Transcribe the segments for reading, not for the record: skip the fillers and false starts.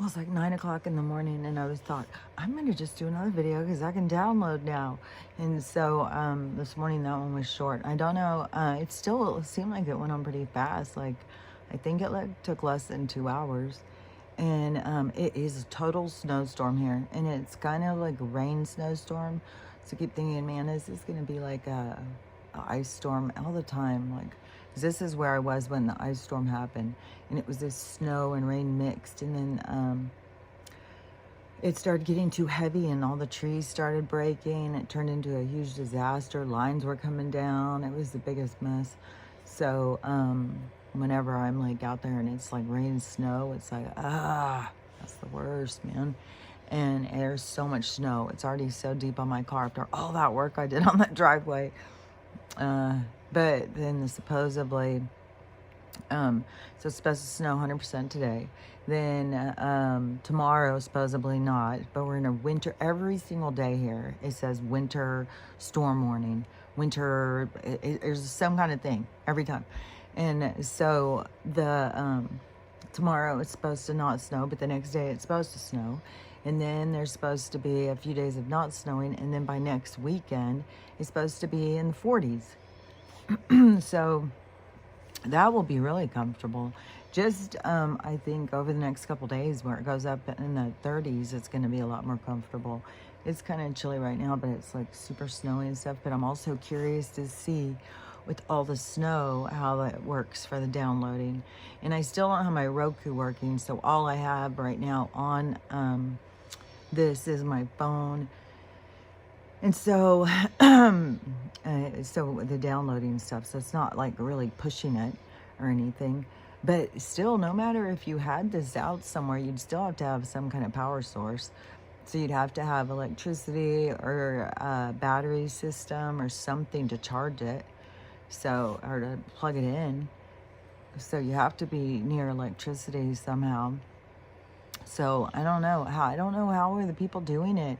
Well, it's like 9 o'clock in the morning, and I was thought, I'm going to just do another video because I can download now. And so this morning, that one was short. I don't know. It still seemed like it went on pretty fast. Like, I think it took less than 2 hours. And it is a total snowstorm here. And it's kind of like a rain snowstorm. So I keep thinking, man, is this going to be like a ice storm all the time? Like, 'cause this is where I was when the ice storm happened. And it was this snow and rain mixed. And then it started getting too heavy and all the trees started breaking. It turned into a huge disaster. Lines were coming down. It was the biggest mess. So whenever I'm like out there and it's like rain, snow, it's like, that's the worst, man. And there's so much snow. It's already so deep on my car after all that work I did on that driveway. But then supposedly, so it's supposed to snow 100% today. Then tomorrow, supposedly not. But we're in a winter, every single day here, it says winter storm warning. Winter, there's some kind of thing every time. And so tomorrow it's supposed to not snow, but the next day it's supposed to snow. And then there's supposed to be a few days of not snowing. And then by next weekend, it's supposed to be in the 40s. So that will be really comfortable. Just, I think over the next couple days where it goes up in the 30s, it's going to be a lot more comfortable. It's kind of chilly right now, but it's like super snowy and stuff. But I'm also curious to see with all the snow how that works for the downloading. And I still don't have my Roku working, so all I have right now on this is my phone. And so, so the downloading stuff, so it's not like really pushing it or anything. But still, no matter if you had this out somewhere, you'd still have to have some kind of power source. So you'd have to have electricity or a battery system or something to charge it. So, or to plug it in. So you have to be near electricity somehow. So I don't know how are the people doing it.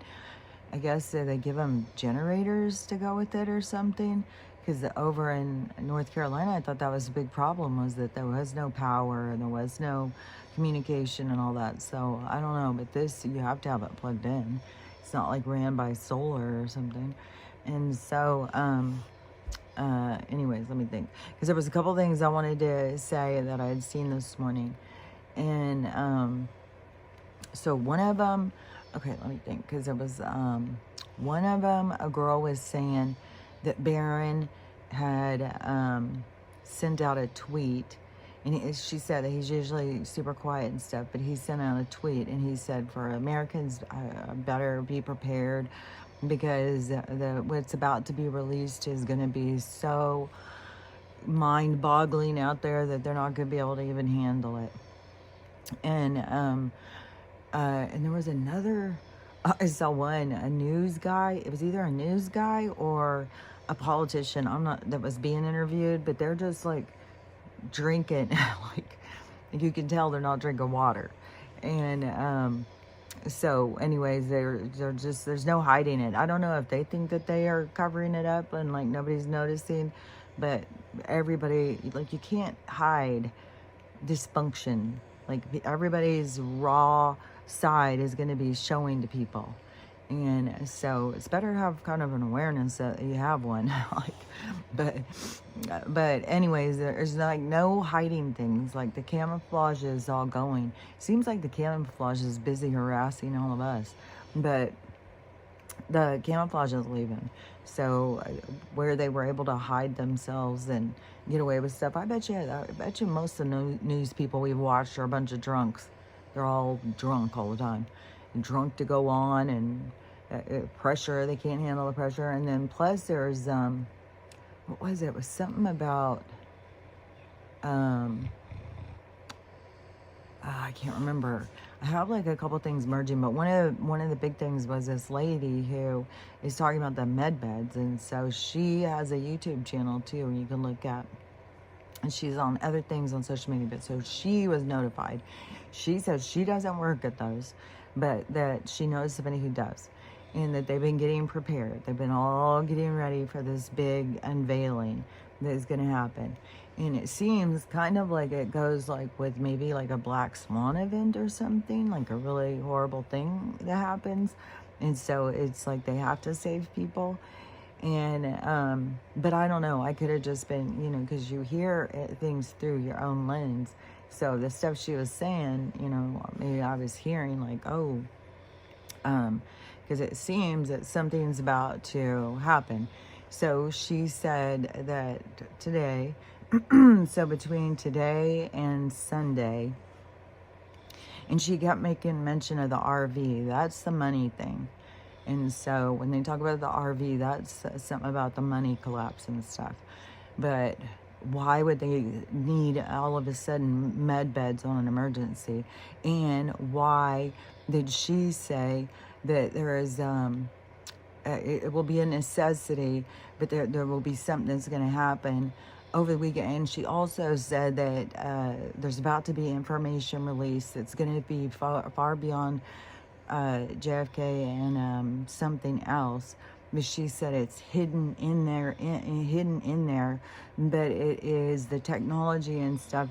I guess they give them generators to go with it or something. Because over in North Carolina, I thought that was a big problem, was that there was no power and there was no communication and all that. So I don't know, but this, you have to have it plugged in. It's not like ran by solar or something. And so, anyways, let me think. Because there was a couple things I wanted to say that I had seen this morning. And so one of them, okay, let me think. Because there was one of them, a girl was saying that Barron had sent out a tweet. And she said that he's usually super quiet and stuff, but he sent out a tweet and he said for Americans, better be prepared because what's about to be released is going to be so mind-boggling out there that they're not going to be able to even handle it. And there was another, I saw one, a news guy. It was either a news guy or a politician. That was being interviewed, but they're just like drinking, like you can tell they're not drinking water. And so anyways, they're just, there's no hiding it. I don't know if they think that they are covering it up and like nobody's noticing, but everybody, like, you can't hide dysfunction. Like everybody's raw side is going to be showing to people. And so it's better to have kind of an awareness that you have one. But anyways, there's like no hiding things. Like the camouflage is all going. Seems like the camouflage is busy harassing all of us, but the camouflage is leaving. So where they were able to hide themselves and get away with stuff, I bet you most of the news people we've watched are a bunch of drunks. They're all drunk all the time. And drunk to go on, and pressure, they can't handle the pressure. And then plus there's, what was it? It was something about, I can't remember. I have like a couple things merging, but one of the big things was this lady who is talking about the med beds. And so she has a YouTube channel too, you can look at. And she's on other things on social media, but so she was notified. She says she doesn't work at those, but that she knows somebody who does, and that they've been getting prepared. They've been all getting ready for this big unveiling that is going to happen. And it seems kind of like it goes like with maybe like a black swan event or something, like a really horrible thing that happens. And so it's like they have to save people. And, but I don't know. I could have just been, you know, because you hear things through your own lens. So the stuff she was saying, you know, maybe I was hearing like, oh, because it seems that something's about to happen. So she said that today, so between today and Sunday, and she kept making mention of the RV. That's the money thing. And so when they talk about the RV, that's something about the money collapse and stuff. But why would they need all of a sudden med beds on an emergency? And why did she say that there is it will be a necessity, but there will be something that's going to happen over the weekend? And she also said that there's about to be information released that's going to be far beyond JFK and something else. But she said it's hidden in there, hidden in there, but it is the technology and stuff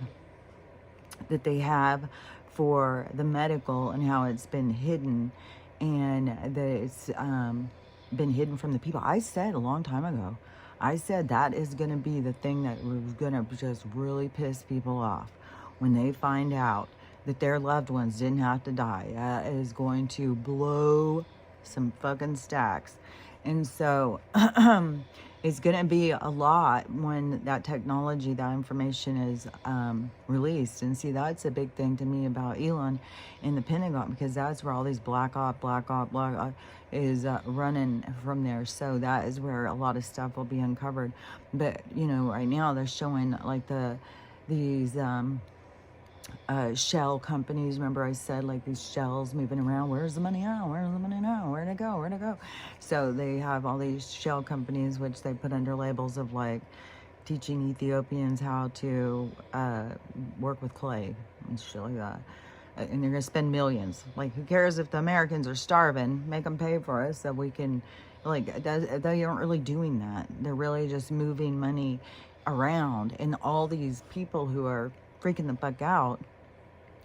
that they have for the medical and how it's been hidden, and that it's been hidden from the people. I said a long time ago, I said that is going to be the thing that was going to just really piss people off when they find out that their loved ones didn't have to die. That is going to blow some fucking stacks. And so it's going to be a lot when that technology, that information is released. And see, that's a big thing to me about Elon and the Pentagon, because that's where all these black op is running from there. So that is where a lot of stuff will be uncovered. But, you know, right now they're showing like these shell companies. Remember I said like these shells moving around. Where's the money now? Where's the money now? Where'd it go? Where'd it go? So they have all these shell companies, which they put under labels of like teaching Ethiopians how to work with clay and shit like that. And they're going to spend millions. Like, who cares if the Americans are starving? Make them pay for us so we can, like, they aren't really doing that. They're really just moving money around. And all these people who are freaking the fuck out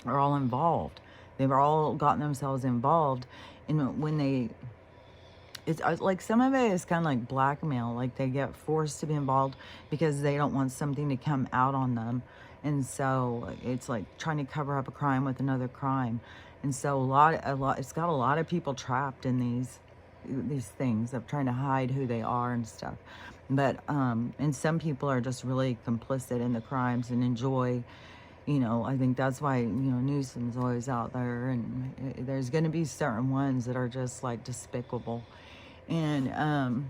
are all involved. They've all gotten themselves involved. And when they, it's like some of it is kind of like blackmail. Like they get forced to be involved because they don't want something to come out on them. And so it's like trying to cover up a crime with another crime. And so it's got a lot of people trapped in these things of trying to hide who they are and stuff. But and some people are just really complicit in the crimes and enjoy, you know, I think that's why, you know, Newsom's always out there, and there's going to be certain ones that are just like despicable. And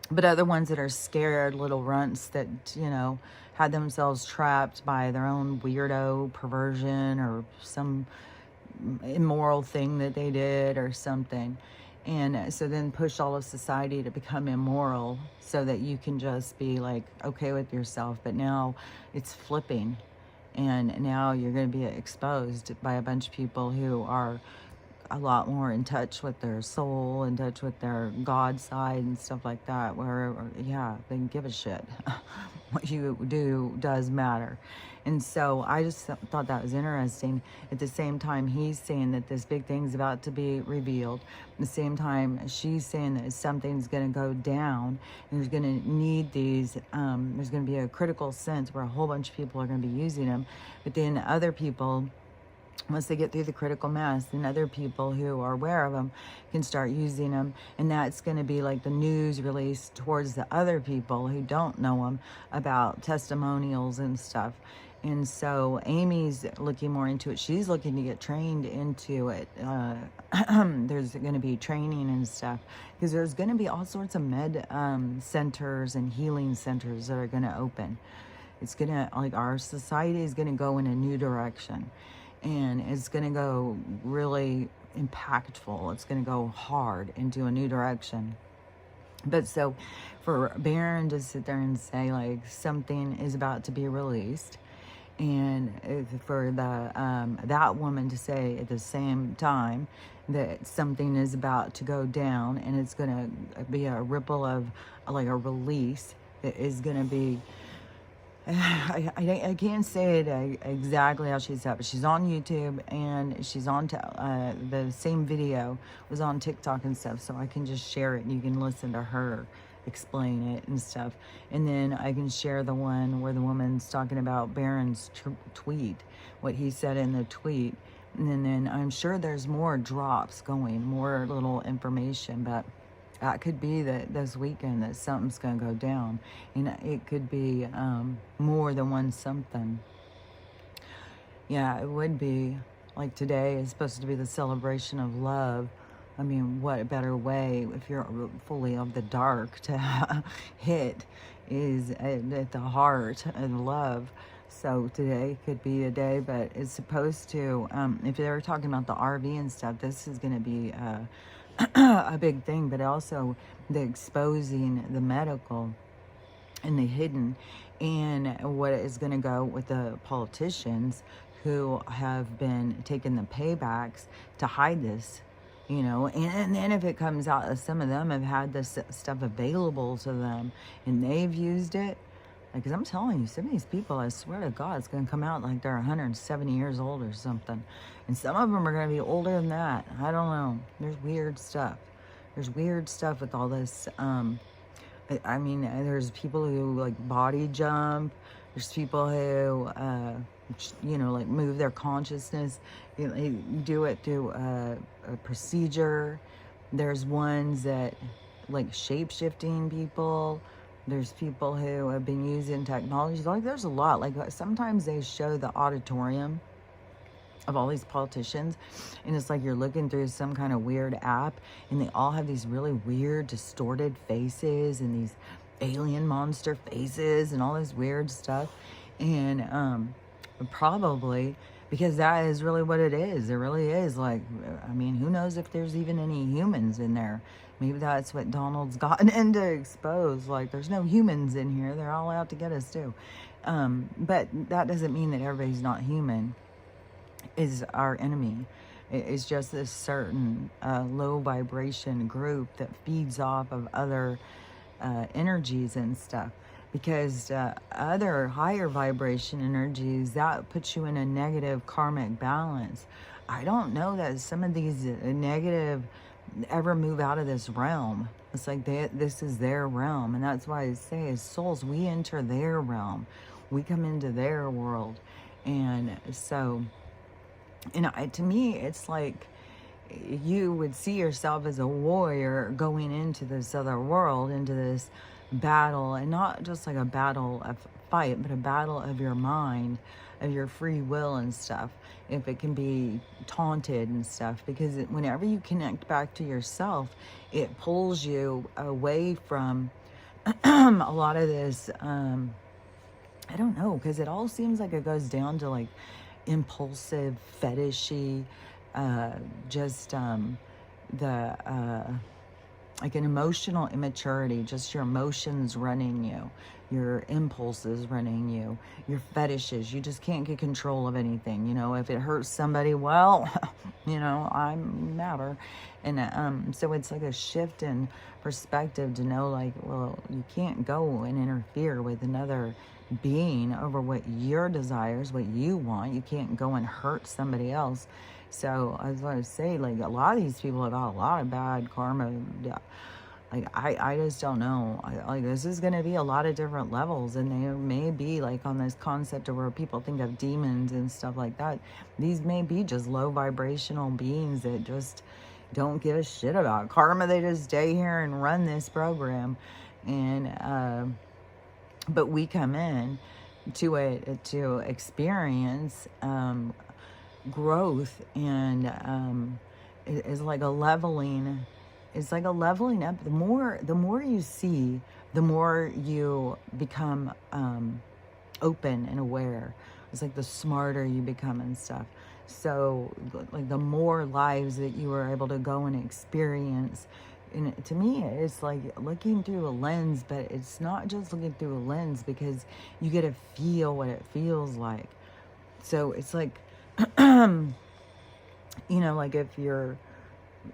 but other ones that are scared little runts that, you know, had themselves trapped by their own weirdo perversion or some immoral thing that they did or something. And so then push all of society to become immoral so that you can just be like okay with yourself. But now it's flipping, and now you're going to be exposed by a bunch of people who are a lot more in touch with their soul, in touch with their God side and stuff like that, where, yeah, they can give a shit. What you do does matter. And so I just thought that was interesting. At the same time, he's saying that this big thing's about to be revealed. At the same time, she's saying that something's going to go down. And there's going to need these, there's going to be a critical sense where a whole bunch of people are going to be using them. But then other people, once they get through the critical mass, then other people who are aware of them can start using them. And that's going to be like the news release towards the other people who don't know them about testimonials and stuff. And so Amy's looking more into it. She's looking to get trained into it. There's going to be training and stuff, because there's going to be all sorts of med centers and healing centers that are going to open. It's going to, like, our society is going to go in a new direction. And it's going to go really impactful. It's going to go hard into a new direction. But so for Barron to sit there and say, like, something is about to be released, and for the that woman to say at the same time that something is about to go down, and it's going to be a ripple of, like, a release that is going to be I can't say it exactly how she said, but she's on YouTube and she's on the same video was on TikTok and stuff, so I can just share it and you can listen to her explain it and stuff. And then I can share the one where the woman's talking about Barron's tweet, what he said in the tweet. And then I'm sure there's more drops going, more little information, but that could be that this weekend that something's going to go down. And it could be more than one something. Yeah, it would be. Like today is supposed to be the celebration of love. I mean, what a better way if you're fully of the dark to hit is at the heart and love. So today could be a day, but it's supposed to, if they're talking about the RV and stuff, this is going to be a big thing, but also the exposing the medical and the hidden, and what is going to go with the politicians who have been taking the paybacks to hide this, you know. And then if it comes out, some of them have had this stuff available to them and they've used it. Because I'm telling you, some of these people, I swear to God, it's going to come out like they're 170 years old or something. And some of them are going to be older than that. I don't know. There's weird stuff. There's weird stuff with all this. I mean, there's people who like body jump. There's people who, you know, like move their consciousness. You do it through a procedure. There's ones that like shape-shifting people. There's people who have been using technology. Like there's a lot. Like sometimes they show the auditorium of all these politicians and it's like you're looking through some kind of weird app and they all have these really weird distorted faces and these alien monster faces and all this weird stuff. And probably because that is really what it is. It really is. Like, I mean, who knows if there's even any humans in there? Maybe that's what Donald's gotten into expose. Like, there's no humans in here. They're all out to get us too. But that doesn't mean that everybody's not human. Is our enemy. It's just this certain low vibration group that feeds off of other energies and stuff. Because other higher vibration energies, that puts you in a negative karmic balance. I don't know that some of these negative ever move out of this realm. It's like this is their realm. And that's why I say as souls, we enter their realm. We come into their world. And so, you know, to me, it's like you would see yourself as a warrior going into this other world, into this battle, and not just like a battle of fight, but a battle of your mind, of your free will and stuff, if it can be taunted and stuff. Because whenever you connect back to yourself, it pulls you away from a lot of this, I don't know, because it all seems like it goes down to like impulsive, fetishy, just like an emotional immaturity, just your emotions running you, your impulses running you, your fetishes. You just can't get control of anything. You know, if it hurts somebody, well, you know, I'm matter. And so it's like a shift in perspective to know, like, well, you can't go and interfere with another being over what your desires, what you want. You can't go and hurt somebody else. So I was going to say, like, a lot of these people have got a lot of bad karma. Like, I just don't know. Like, this is going to be a lot of different levels, and they may be like on this concept of where people think of demons and stuff like that. These may be just low vibrational beings that just don't give a shit about karma. They just stay here and run this program. And but we come in to it to experience growth, and it's like a leveling. It's like a leveling up. The more you see, the more you become open and aware. It's like the smarter you become and stuff. So like the more lives that you are able to go and experience. And to me, it's like looking through a lens, but it's not just looking through a lens, because you get to feel what it feels like. So it's like, you know, like if your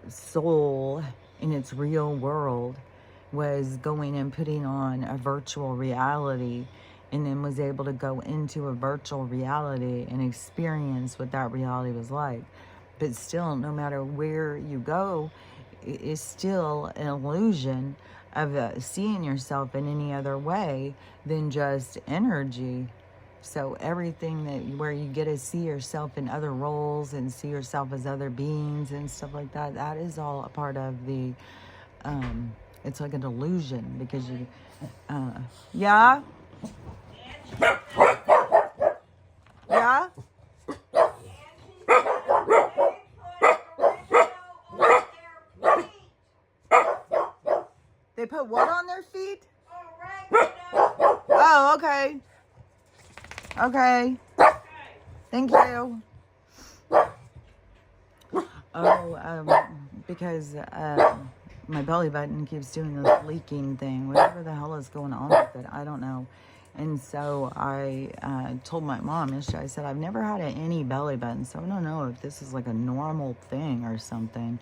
soul in its real world was going and putting on a virtual reality, and then was able to go into a virtual reality and experience what that reality was like. But still, no matter where you go, it's still an illusion of seeing yourself in any other way than just energy. So everything that where you get to see yourself in other roles and see yourself as other beings and stuff like that, that is all a part of the it's like an illusion, because you yeah, yeah. They put what on their feet? Oh, okay. Okay. Thank you. Oh, because my belly button keeps doing this leaking thing. Whatever the hell is going on with it, I don't know. And so I told my mom yesterday, I said, I've never had any belly button, so I don't know if this is like a normal thing or something.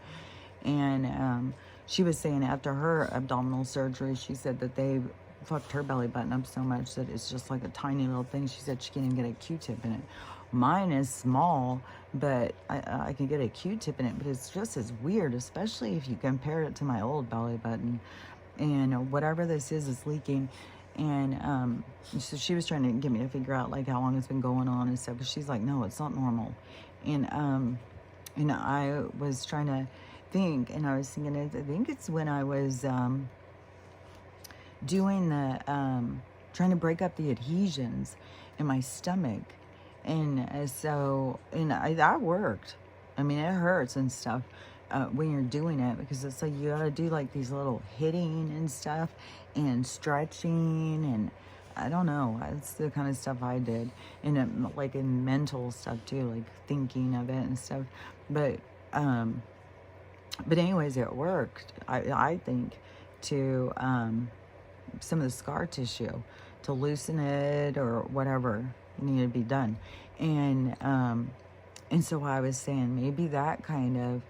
And she was saying after her abdominal surgery, she said that they fucked her belly button up so much that it's just like a tiny little thing. She said she can't even get a Q-tip in it. Mine is small, but I can get a Q-tip in it, but it's just as weird, especially if you compare it to my old belly button. And whatever this is leaking. And so she was trying to get me to figure out like how long it's been going on and stuff, but she's like, no, it's not normal. And I was trying to think, and I was thinking, I think it's when I was doing the trying to break up the adhesions in my stomach. And so that worked. I mean, it hurts and stuff when you're doing it, because it's like you gotta do like these little hitting and stuff and stretching, and I don't know, that's the kind of stuff I did. And like in mental stuff too, like thinking of it and stuff. But anyways, it worked, I think, to some of the scar tissue, to loosen it or whatever needed to be done. And so I was saying, maybe that kind of,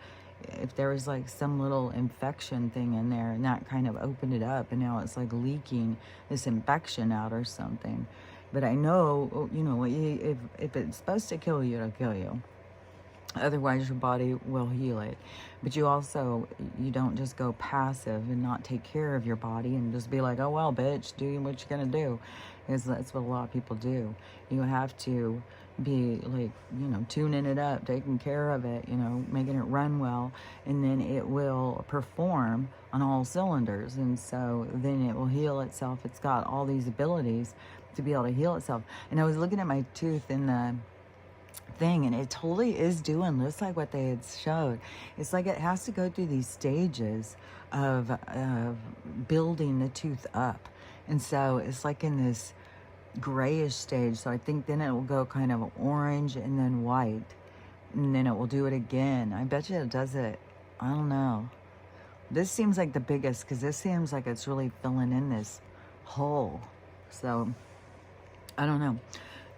if there was like some little infection thing in there, and that kind of opened it up, and now it's like leaking this infection out or something. But I know, you know, if it's supposed to kill you, it'll kill you. Otherwise, your body will heal it. But you don't just go passive and not take care of your body and just be like, oh, well, bitch, do what you're going to do. Because that's what a lot of people do. You have to be like, you know, tuning it up, taking care of it, you know, making it run well. And then it will perform on all cylinders. And so then it will heal itself. It's got all these abilities to be able to heal itself. And I was looking at my tooth in the thing, and it totally is doing just like what they had showed. It's like it has to go through these stages of building the tooth up, and so it's like in this grayish stage. So I think then it will go kind of orange and then white, and then it will do it again. I bet you it does it, I don't know. This seems like the biggest, because this seems like it's really filling in this hole. So I don't know.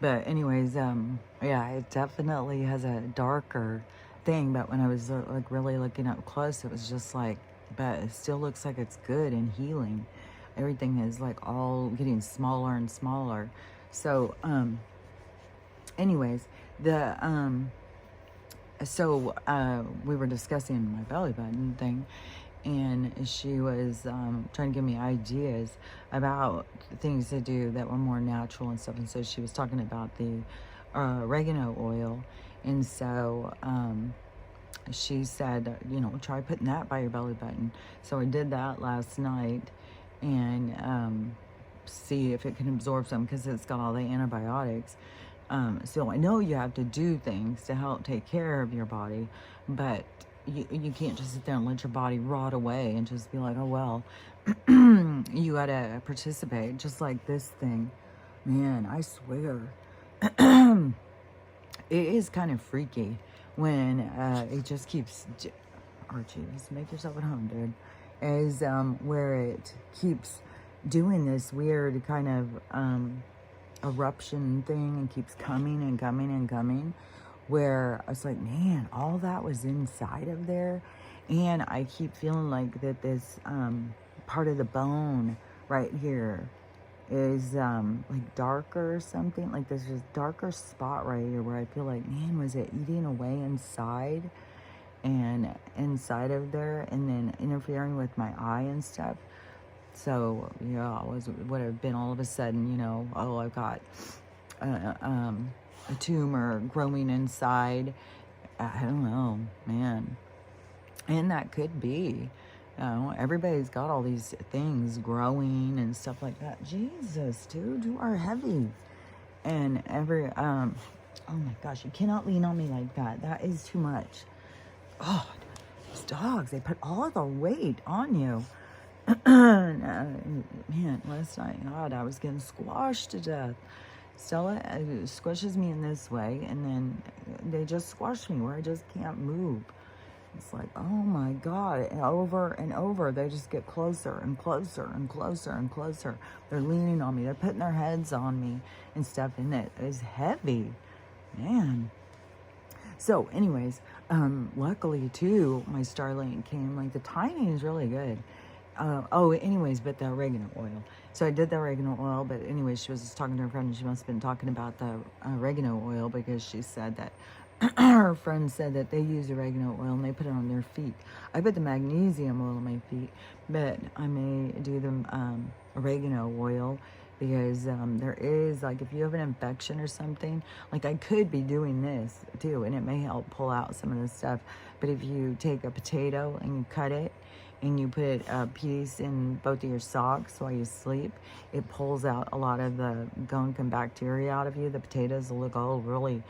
But anyways, yeah, it definitely has a darker thing. But when I was like really looking up close, it was just like, but it still looks like it's good and healing. Everything is like all getting smaller and smaller. So, anyways, we were discussing my belly button thing, and she was trying to give me ideas about things to do that were more natural and stuff. And so she was talking about the oregano oil. And so she said, you know, try putting that by your belly button. So I did that last night, and see if it can absorb some, because it's got all the antibiotics. So I know you have to do things to help take care of your body, but you can't just sit there and let your body rot away and just be like, oh, well, you gotta participate, just like this thing. Man, I swear, it is kind of freaky when it just keeps, Archie, just make yourself at home, dude, is where it keeps doing this weird kind of eruption thing, and keeps coming and coming and coming, where I was like, man, all that was inside of there. And I keep feeling like that this part of the bone right here is like darker or something. Like there's this darker spot right here where I feel like, man, was it eating away inside and inside of there and then interfering with my eye and stuff. So yeah, would have been all of a sudden, you know, oh, I've got a tumor growing inside. I don't know, man. And that could be, you know, everybody's got all these things growing and stuff like that. Jesus, dude, you are heavy. And oh my gosh, you cannot lean on me like that. That is too much. Oh, these dogs, they put all the weight on you. Man, last night, God, I was getting squashed to death. Stella squishes me in this way, and then they just squash me where I just can't move. It's like, oh my God, and over, they just get closer and closer and closer and closer. They're leaning on me, they're putting their heads on me and stuff, and it is heavy, man. So anyways, luckily too, my Starlink came, like the timing is really good. Anyways, but the oregano oil. So I did the oregano oil, but anyways, she was just talking to her friend, and she must have been talking about the oregano oil because she said that her friend said that they use oregano oil and they put it on their feet. I put the magnesium oil on my feet, but I may do the oregano oil because there is, like, if you have an infection or something, like I could be doing this too, and it may help pull out some of the stuff. But if you take a potato and you cut it, and you put a piece in both of your socks while you sleep, it pulls out a lot of the gunk and bacteria out of you. The potatoes will look all really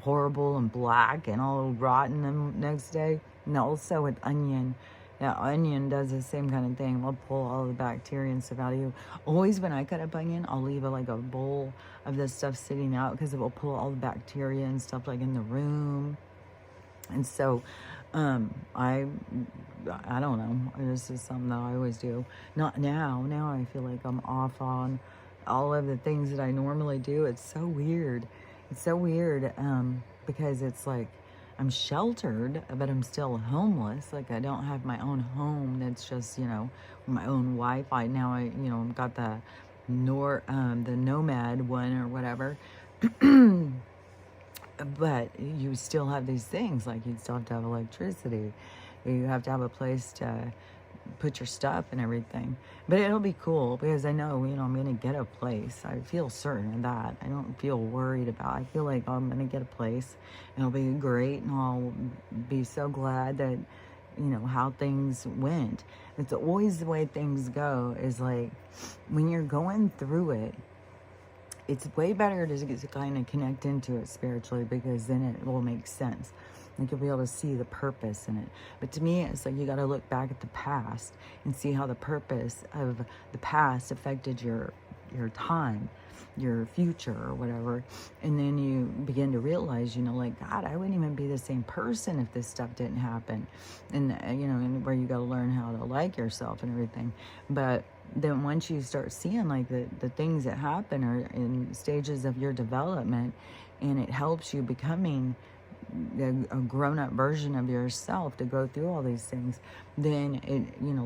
horrible and black and all rotten the next day. And also with onion, yeah, onion does the same kind of thing. It'll pull all the bacteria and stuff out of you. Always when I cut up onion, I'll leave like a bowl of this stuff sitting out because it will pull all the bacteria and stuff like in the room. And so I don't know. This is something that I always do. Not now. Now I feel like I'm off on all of the things that I normally do. It's so weird. It's so weird because it's like I'm sheltered, but I'm still homeless. Like I don't have my own home. That's just, you know, my own Wi-Fi. Now I've got the Nomad one or whatever. But you still have these things, like you still have to have electricity. You have to have a place to put your stuff and everything. But it'll be cool because I know, I'm going to get a place. I feel certain of that. I don't feel worried about it. I feel like I'm going to get a place and it'll be great and I'll be so glad that, how things went. It's always the way things go is like when you're going through it, it's way better to kind of connect into it spiritually because then it will make sense. Like you'll be able to see the purpose in it. But to me, it's like you got to look back at the past and see how the purpose of the past affected your time, your future or whatever. And then you begin to realize, like, God, I wouldn't even be the same person if this stuff didn't happen. And, and where you got to learn how to like yourself and everything. But then once you start seeing like the things that happen are in stages of your development and it helps you becoming a grown-up version of yourself to go through all these things, then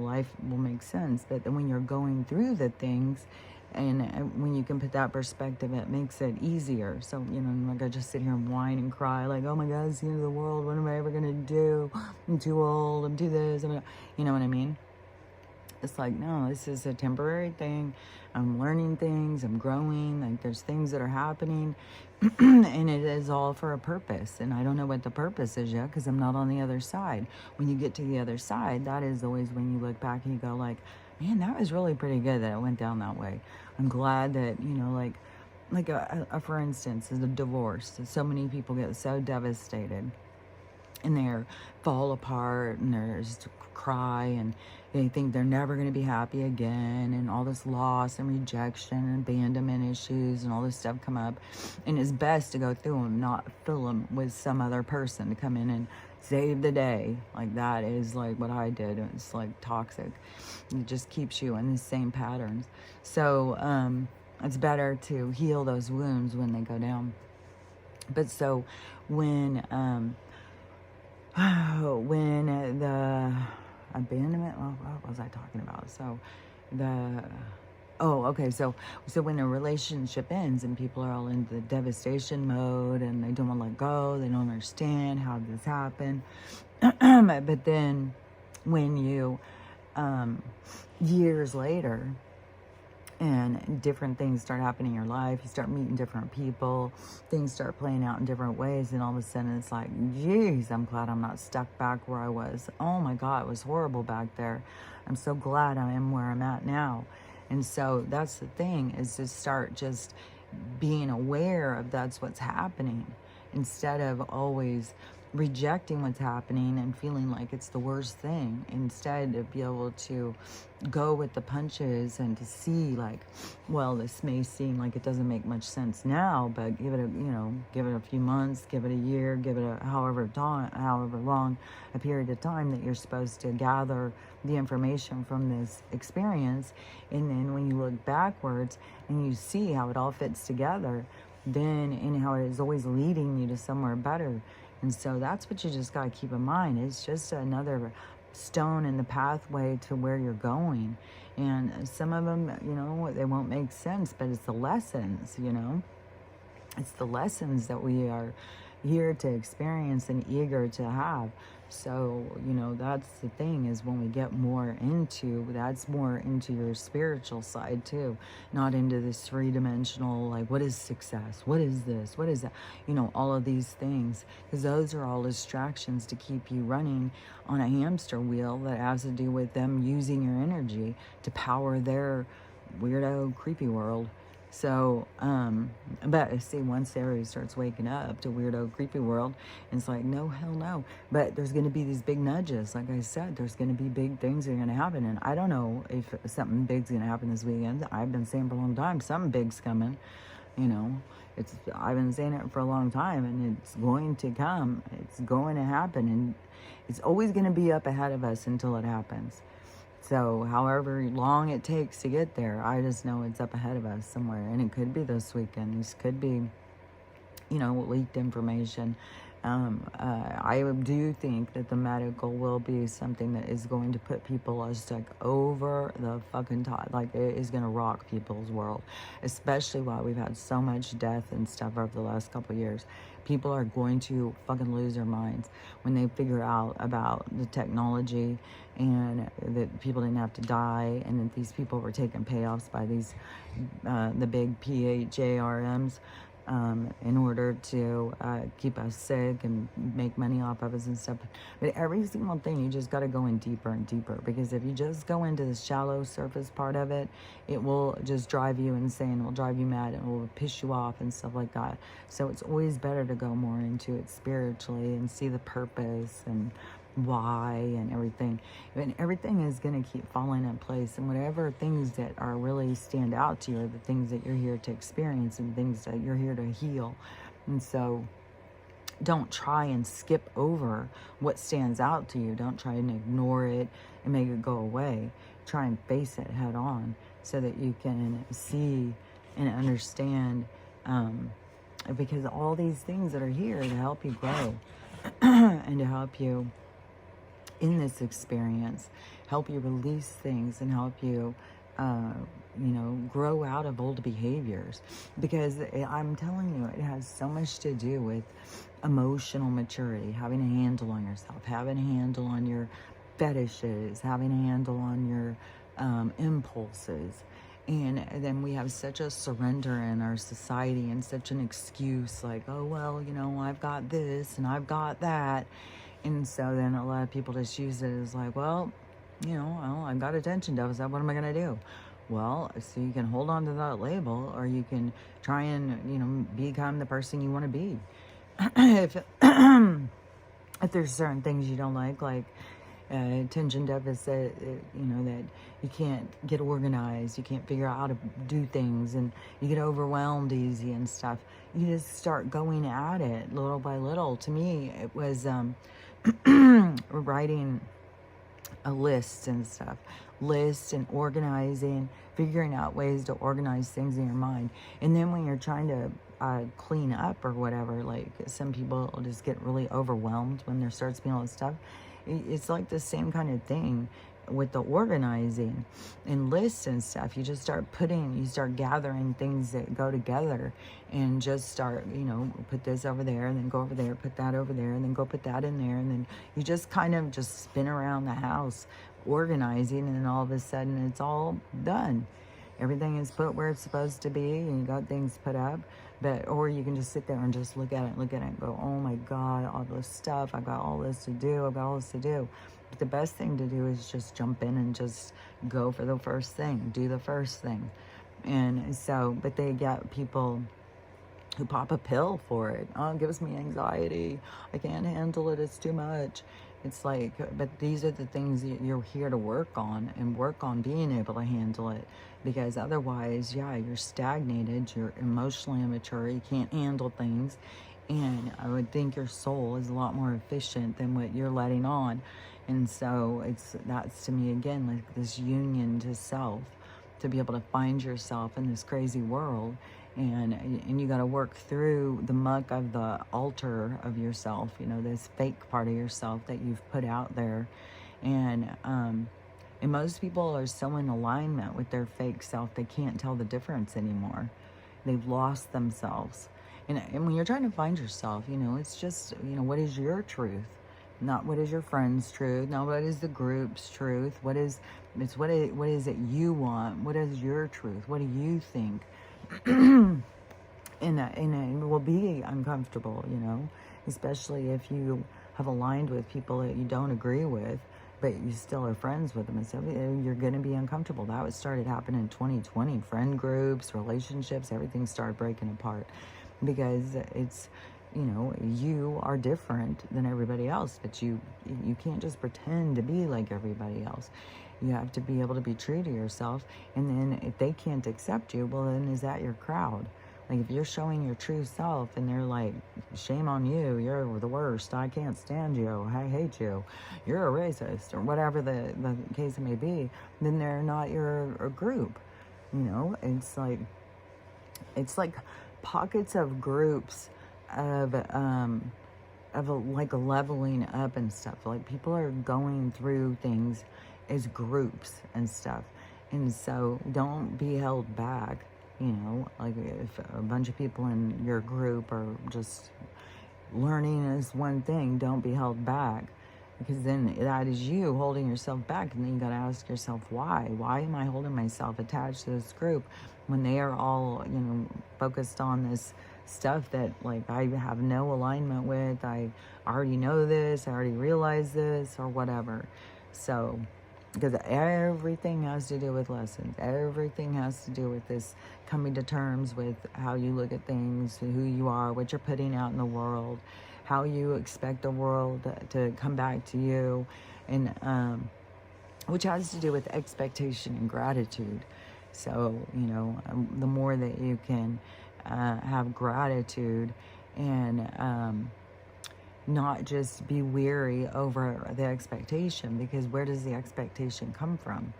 life will make sense. But then when you're going through the things and when you can put that perspective, it makes it easier. So, I'm not gonna just sit here and whine and cry like, oh my God, it's the end of the world. What am I ever gonna do? I'm too old. I'm too this. You know what I mean? It's like, no, this is a temporary thing. I'm learning things. I'm growing. Like there's things that are happening and it is all for a purpose. And I don't know what the purpose is yet because I'm not on the other side. When you get to the other side, that is always when you look back and you go like, man, that was really pretty good that it went down that way. I'm glad that, like for instance, is a divorce. So many people get so devastated and they fall apart and they just cry and they think they're never going to be happy again and all this loss and rejection and abandonment issues and all this stuff come up, and it's best to go through them, not fill them with some other person to come in and save the day. Like that is like what I did. It's like toxic. It just keeps you in the same patterns. So it's better to heal those wounds when they go down. But so when the abandonment, what was I talking about? So the Oh, okay. So when a relationship ends and people are all in the devastation mode and they don't want to let go, they don't understand how this happened. But then when you, um, years later, and different things start happening in your life, you start meeting different people, things start playing out in different ways, and all of a sudden it's like, geez, I'm glad I'm not stuck back where I was. Oh my God, it was horrible back there. I'm so glad I am where I'm at now. And so that's the thing, is to start just being aware of that's what's happening, instead of always rejecting what's happening and feeling like it's the worst thing. Instead, to be able to go with the punches and to see, like, well, this may seem like it doesn't make much sense now, but give it give it a few months, give it a year, give it a however long a period of time that you're supposed to gather the information from this experience. And then when you look backwards and you see how it all fits together, then, and how it is always leading you to somewhere better. And so that's what you just got to keep in mind. It's just another stone in the pathway to where you're going. And some of them, they won't make sense, but it's the lessons, It's the lessons that we are here to experience and eager to have. So, that's the thing, is when we get more into, that's more into your spiritual side too, not into this three-dimensional, like, what is success? What is this? What is that? All of these things, because those are all distractions to keep you running on a hamster wheel that has to do with them using your energy to power their weirdo, creepy world. So, but see, once Aries starts waking up to weirdo, creepy world, and it's like, no, hell no. But there's going to be these big nudges. Like I said, there's going to be big things that are going to happen. And I don't know if something big's going to happen this weekend. I've been saying for a long time, something big's coming. I've been saying it for a long time, and it's going to come. It's going to happen. And it's always going to be up ahead of us until it happens. So however long it takes to get there, I just know it's up ahead of us somewhere. And it could be this weekend. This could be, leaked information. I do think that the medical will be something that is going to put people just like over the fucking top. Like, it is going to rock people's world, especially while we've had so much death and stuff over the last couple of years. People are going to fucking lose their minds when they figure out about the technology, and that people didn't have to die, and that these people were taking payoffs by these, the big PHARMs, in order to keep us sick and make money off of us and stuff. But every single thing, you just got to go in deeper and deeper, because if you just go into the shallow surface part of it, it will just drive you insane. It will drive you mad, and it will piss you off and stuff like that. So it's always better to go more into it spiritually and see the purpose and why and everything. And everything is going to keep falling in place, and whatever things that are really stand out to you are the things that you're here to experience and things that you're here to heal. And so don't try and skip over what stands out to you. Don't try and ignore it and make it go away. Try and face it head on, so that you can see and understand, because all these things that are here to help you grow and to help you in this experience, help you release things, and help you, grow out of old behaviors. Because I'm telling you, it has so much to do with emotional maturity, having a handle on yourself, having a handle on your fetishes, having a handle on your impulses. And then we have such a surrender in our society, and such an excuse, like, oh, well, I've got this and I've got that. And so then a lot of people just use it as like, well, I've got attention deficit. What am I going to do? Well, so you can hold on to that label, or you can try and, become the person you want to be. if there's certain things you don't like attention deficit, that you can't get organized, you can't figure out how to do things, and you get overwhelmed easy and stuff, you just start going at it little by little. To me, it was writing a list and stuff, and organizing, figuring out ways to organize things in your mind. And then when you're trying to clean up or whatever, like, some people just get really overwhelmed when there starts being all this stuff. It's like the same kind of thing. with the organizing and lists and stuff. You just start gathering things that go together, and just start, put this over there, and then go over there, put that over there, and then go put that in there, and then you just kind of just spin around the house organizing, and then all of a sudden it's all done. Everything is put where it's supposed to be, and you got things put up. But, or you can just sit there and just look at it and go, oh my God, all this stuff, I got all this to do, But the best thing to do is just jump in and just go for the first thing, do the first thing. And so, but they get people who pop a pill for it. Oh, it gives me anxiety. I can't handle it. It's too much. It's like, but these are the things that you're here to work on, and work on being able to handle it. Because otherwise, yeah, you're stagnated, you're emotionally immature, you can't handle things. And I would think your soul is a lot more efficient than what you're letting on. And so that's to me, again, like this union to self, to be able to find yourself in this crazy world. And you got to work through the muck of the altar of yourself, this fake part of yourself that you've put out there. And most people are so in alignment with their fake self, they can't tell the difference anymore. They've lost themselves. And when you're trying to find yourself, it's just, what is your truth? Not what is your friend's truth, not what is the group's truth. What is it you want? What is your truth? What do you think? And it will be uncomfortable, especially if you have aligned with people that you don't agree with, but you still are friends with them. And so you're going to be uncomfortable. That started happening in 2020. Friend groups, relationships, everything started breaking apart, because it's, you are different than everybody else, but you can't just pretend to be like everybody else. You have to be able to be true to yourself. And then if they can't accept you, well, then is that your crowd? Like, if you're showing your true self and they're like, shame on you, you're the worst, I can't stand you, I hate you, you're a racist, or whatever the case may be, then they're not your group. It's like pockets of groups of like a leveling up and stuff. Like, people are going through things as groups and stuff. And so don't be held back. Like, if a bunch of people in your group are just learning as one thing, don't be held back, because then that is you holding yourself back. And then you got to ask yourself, why am I holding myself attached to this group when they are all focused on this stuff that, like, I have no alignment with? I already know this, I already realize this, or whatever. So, because everything has to do with lessons. Everything has to do with this coming to terms with how you look at things, who you are, what you're putting out in the world, how you expect the world to come back to you, and which has to do with expectation and gratitude. So, the more that you can have gratitude and not just be weary over the expectation, because where does the expectation come from?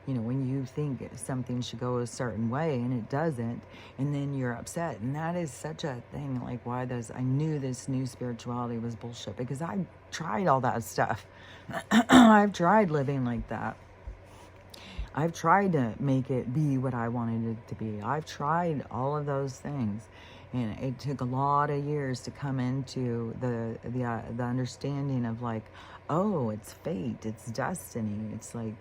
When you think something should go a certain way and it doesn't, and then you're upset. And that is such a thing, like, why I knew this new spirituality was bullshit, because I tried all that stuff. I've tried living like that. I've tried to make it be what I wanted it to be. I've tried all of those things. And it took a lot of years to come into the understanding of, like, oh, it's fate, it's destiny. It's like,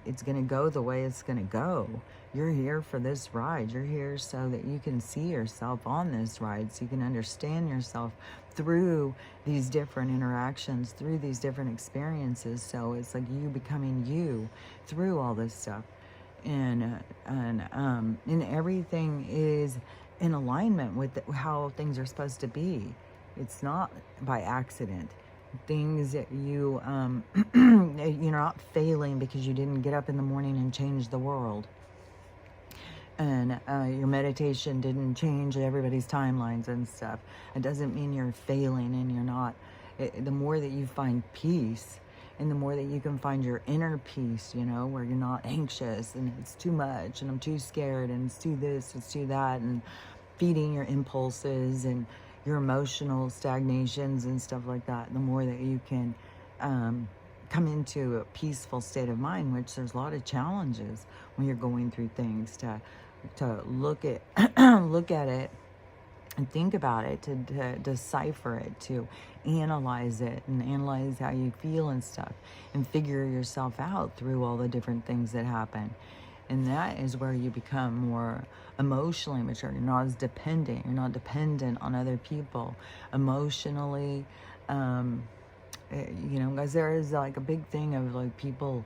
it's going to go the way it's going to go. You're here for this ride. You're here so that you can see yourself on this ride, so you can understand yourself through these different interactions, through these different experiences. So it's like you becoming you through all this stuff. And everything is in alignment with how things are supposed to be. It's not by accident. Things that you're not failing because you didn't get up in the morning and change the world. And your meditation didn't change everybody's timelines and stuff. It doesn't mean you're failing and you're not. The more that you find peace, and the more that you can find your inner peace, where you're not anxious and it's too much and I'm too scared and it's too this, it's too that, and feeding your impulses and your emotional stagnations and stuff like that, the more that you can come into a peaceful state of mind, which there's a lot of challenges when you're going through things, to look at look at it and think about it, to decipher it, to analyze it and analyze how you feel and stuff, and figure yourself out through all the different things that happen. And that is where you become more emotionally mature. You're not as dependent. You're not dependent on other people emotionally. You know, because there is like a big thing of like people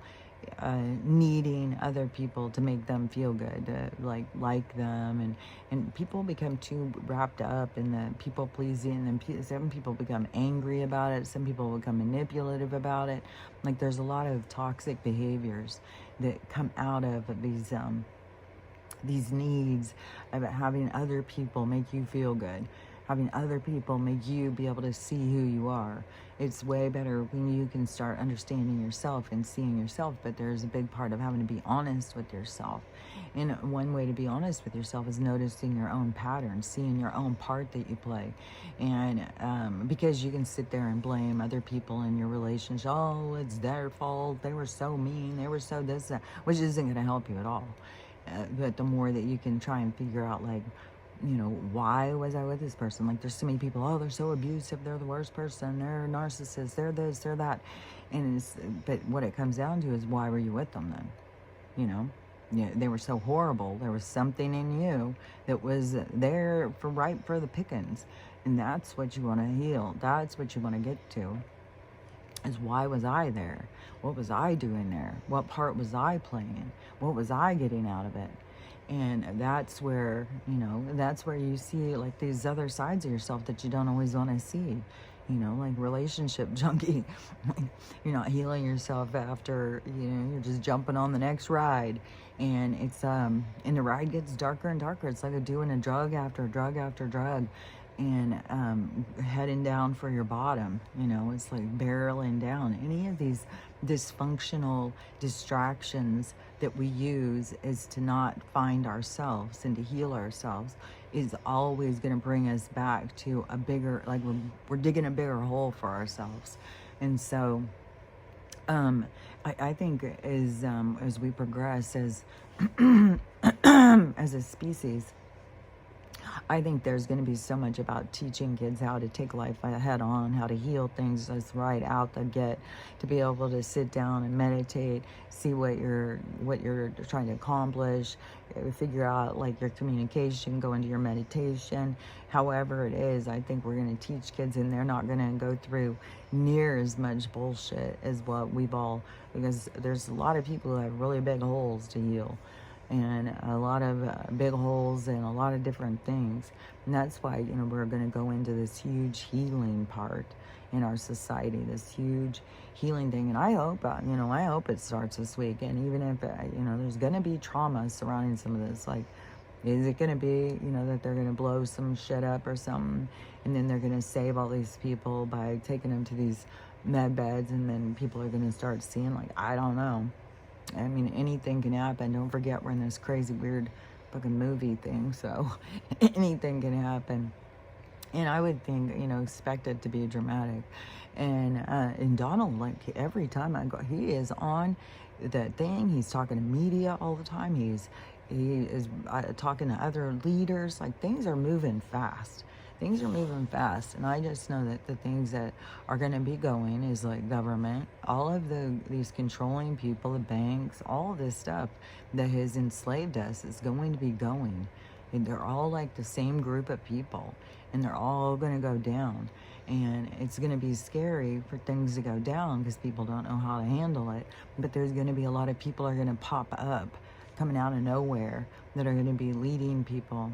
needing other people to make them feel good, to like them, and people become too wrapped up in the people pleasing, and some people become angry about it, some people become manipulative about it. Like there's a lot of toxic behaviors that come out of these needs of having other people make you feel good, having other people make you be able to see who you are. It's way better when you can start understanding yourself and seeing yourself, but there's a big part of having to be honest with yourself. And one way to be honest with yourself is noticing your own patterns, seeing your own part that you play. And because you can sit there and blame other people in your relationship. Oh, it's their fault. They were so mean. They were so this, that, which isn't going to help you at all. But the more that you can try and figure out, like, you know, why was I with this person? Like, there's so many people, oh, they're so abusive, they're the worst person, they're narcissists, they're this, they're that. And but what it comes down to is, why were you with them then? You know, yeah, they were so horrible. There was something in you that was there ripe for the pickings. And that's what you want to heal. That's what you want to get to. Is, why was I there? What was I doing there? What part was I playing? What was I getting out of it? And that's where, you know, that's where you see like these other sides of yourself that you don't always want to see. You know, like relationship junkie. You're not healing yourself after, you know, you're just jumping on the next ride. And it's, and the ride gets darker and darker. It's like doing a drug after drug after drug. And heading down for your bottom, you know, it's like barreling down. Any of these dysfunctional distractions that we use is to not find ourselves and to heal ourselves, is always going to bring us back to a bigger, like we're digging a bigger hole for ourselves. And so I think as we progress as as a species, I think there's going to be so much about teaching kids how to take life head on, how to heal things that's right out the get, to be able to sit down and meditate, see what you're trying to accomplish, figure out like your communication, go into your meditation, however it is. I think we're going to teach kids, and they're not going to go through near as much bullshit as what we've all, because there's a lot of people who have really big holes to heal. And a lot of big holes and a lot of different things. And that's why, you know, we're going to go into this huge healing part in our society, this huge healing thing. And I hope, you know, I hope it starts this week. And even if, you know, there's going to be trauma surrounding some of this, like, is it going to be, you know, that they're going to blow some shit up or something, and then they're going to save all these people by taking them to these med beds, and then people are going to start seeing, like, I don't know. I mean, anything can happen. Don't forget, we're in this crazy, weird fucking movie thing, so anything can happen. And I would think, you know, expect it to be dramatic. And Donald, like, every time I go, he is on the thing. He's talking to media all the time. He is talking to other leaders. Like, things are moving fast. Things are moving fast, and I just know that the things that are going to be going is like government, all of these controlling people, the banks, all of this stuff that has enslaved us is going to be going. And they're all like the same group of people, and they're all going to go down. And it's going to be scary for things to go down because people don't know how to handle it. But there's going to be a lot of people are going to pop up, coming out of nowhere, that are going to be leading people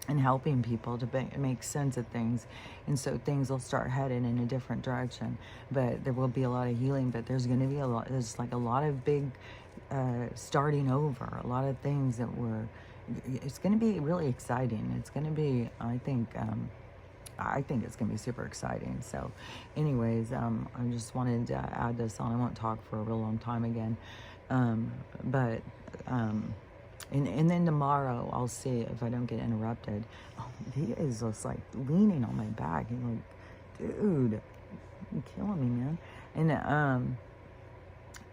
and helping people to make sense of things. And so things will start heading in a different direction. But there will be a lot of healing, but there's going to be there's like a lot of big starting over, a lot of things that it's going to be really exciting. It's going to be, I think it's going to be super exciting. So anyways, I just wanted to add this on. I won't talk for a real long time again. And then tomorrow I'll see if I don't get interrupted. Oh, he is just like leaning on my back. He's like, dude, you're killing me, man. And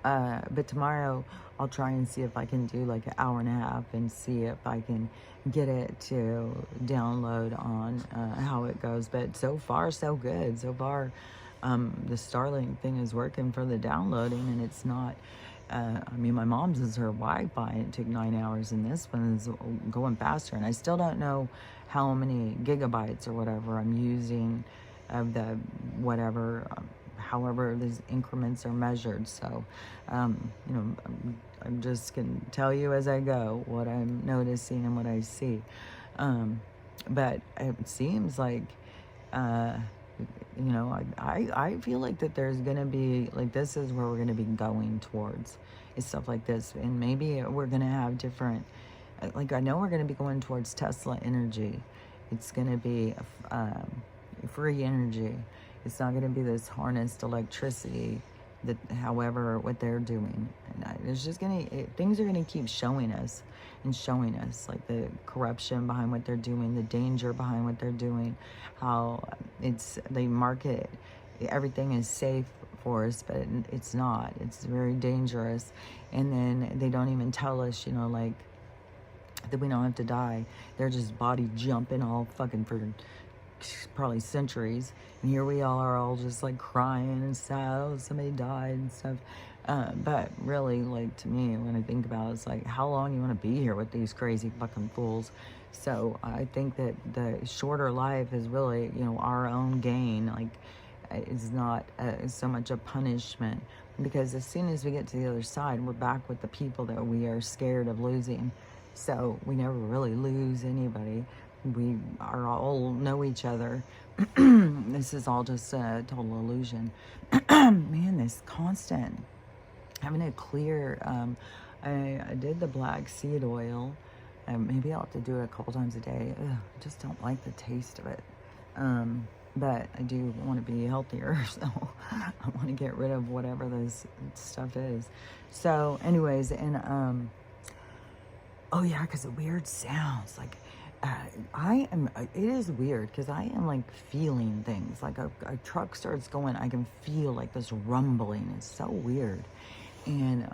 But tomorrow I'll try and see if I can do like an hour and a half and see if I can get it to download on how it goes. But so far, so good. So far, the Starlink thing is working for the downloading, and it's not. I mean, my mom's is her Wi-Fi, and it took 9 hours, and this one is going faster. And I still don't know how many gigabytes or whatever I'm using of the whatever. However these increments are measured. So, you know, I'm just can tell you as I go what I'm noticing and what I see. But it seems like, you know, I feel like that there's going to be, like, this is where we're going to be going towards, is stuff like this. And maybe we're going to have different, like, I know we're going to be going towards Tesla energy. It's going to be free energy. It's not going to be this harnessed electricity that, however, what they're doing. And it's just going to, things are going to keep showing us and showing us, like, the corruption behind what they're doing, the danger behind what they're doing, how they market everything is safe for us, but it's not. It's very dangerous. And then they don't even tell us, you know, like, that we don't have to die. They're just body jumping all fucking for probably centuries, and here we are all just like crying and sad, oh, somebody died and stuff. But really, like, to me, when I think about it, it's like, how long you want to be here with these crazy fucking fools? So I think that the shorter life is really, you know, our own gain. Like, it's not so much a punishment, because as soon as we get to the other side, we're back with the people that we are scared of losing. So we never really lose anybody. We are all know each other. This is all just a total illusion. Man, this constant having a clear, I did the black seed oil. Maybe I'll have to do it a couple times a day. Ugh, I just don't like the taste of it. But I do want to be healthier, so I want to get rid of whatever this stuff is. So anyways, and oh yeah, because of weird sounds, like, it is weird because I am like feeling things. Like a truck starts going, I can feel like this rumbling. It's so weird. And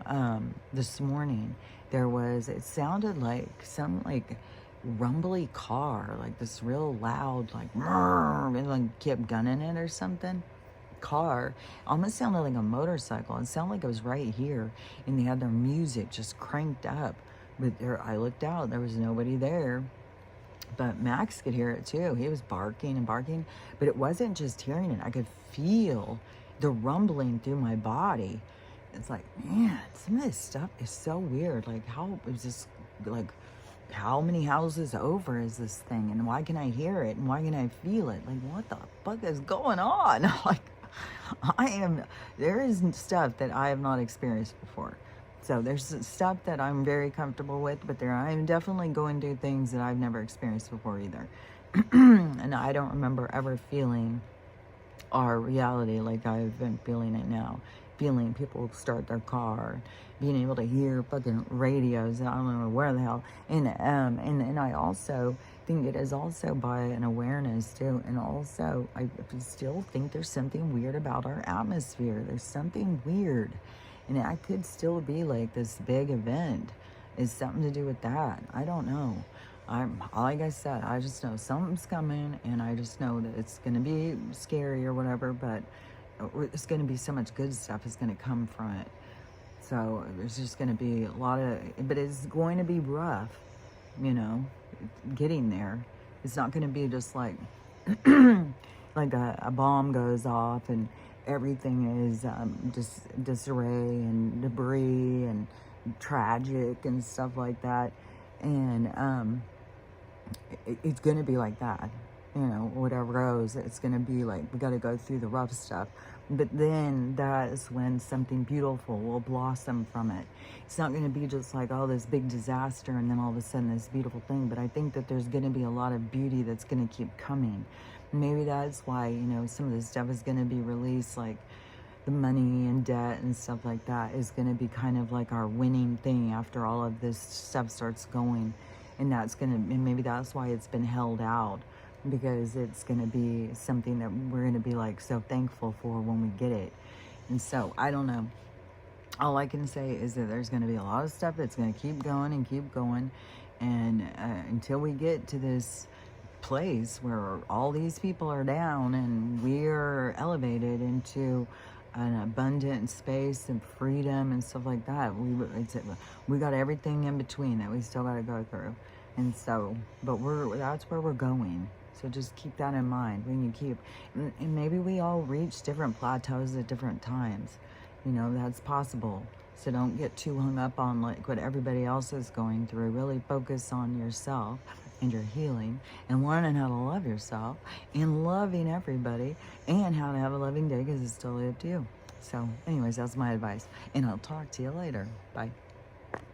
this morning it sounded like some like rumbly car, like this real loud, like, and like kept gunning it or something. Car almost sounded like a motorcycle. It sounded like it was right here, and they had their music just cranked up. But I looked out, there was nobody there. But Max could hear it too. He was barking and barking, but it wasn't just hearing it. I could feel the rumbling through my body. It's like, man, some of this stuff is so weird. Like, how is this, like, how many houses over is this thing? And why can I hear it? And why can I feel it? Like, what the fuck is going on? Like, there is stuff that I have not experienced before. So there's stuff that I'm very comfortable with, but I'm definitely going through things that I've never experienced before either. And I don't remember ever feeling our reality like I've been feeling it now. Feeling people start their car, being able to hear fucking radios, and I don't know where the hell. And I also think it is also by an awareness too. And also, I still think there's something weird about our atmosphere. There's something weird. And it could still be like this big event is something to do with that. I don't know. Like I said, I just know something's coming, and I just know that it's going to be scary or whatever, but it's going to be so much good stuff is going to come from it. So there's just going to be a lot of, but it's going to be rough, you know, getting there. It's not going to be just like, like a bomb goes off and everything is just disarray and debris and tragic and stuff like that. And it's going to be like that, you know, whatever goes. It's going to be like, we got to go through the rough stuff. But then that is when something beautiful will blossom from it. It's not going to be just like, oh, this big disaster and then all of a sudden this beautiful thing. But I think that there's going to be a lot of beauty that's going to keep coming. Maybe that's why, you know, some of this stuff is going to be released, like the money and debt and stuff like that is going to be kind of like our winning thing after all of this stuff starts going. And that's going to, and maybe that's why it's been held out, because it's going to be something that we're going to be like so thankful for when we get it. And so I don't know. all I can say is that there's going to be a lot of stuff that's going to keep going and keep going. And until we get to this place where all these people are down and we're elevated into an abundant space and freedom and stuff like that, we got everything in between that we still got to go through. And so, but that's where we're going. So just keep that in mind when you keep, and maybe we all reach different plateaus at different times. You know, that's possible. So don't get too hung up on like what everybody else is going through. Really focus on yourself and your healing and learning how to love yourself and loving everybody and how to have a loving day, because it's totally up to you. So anyways, that's my advice. And I'll talk to you later. Bye.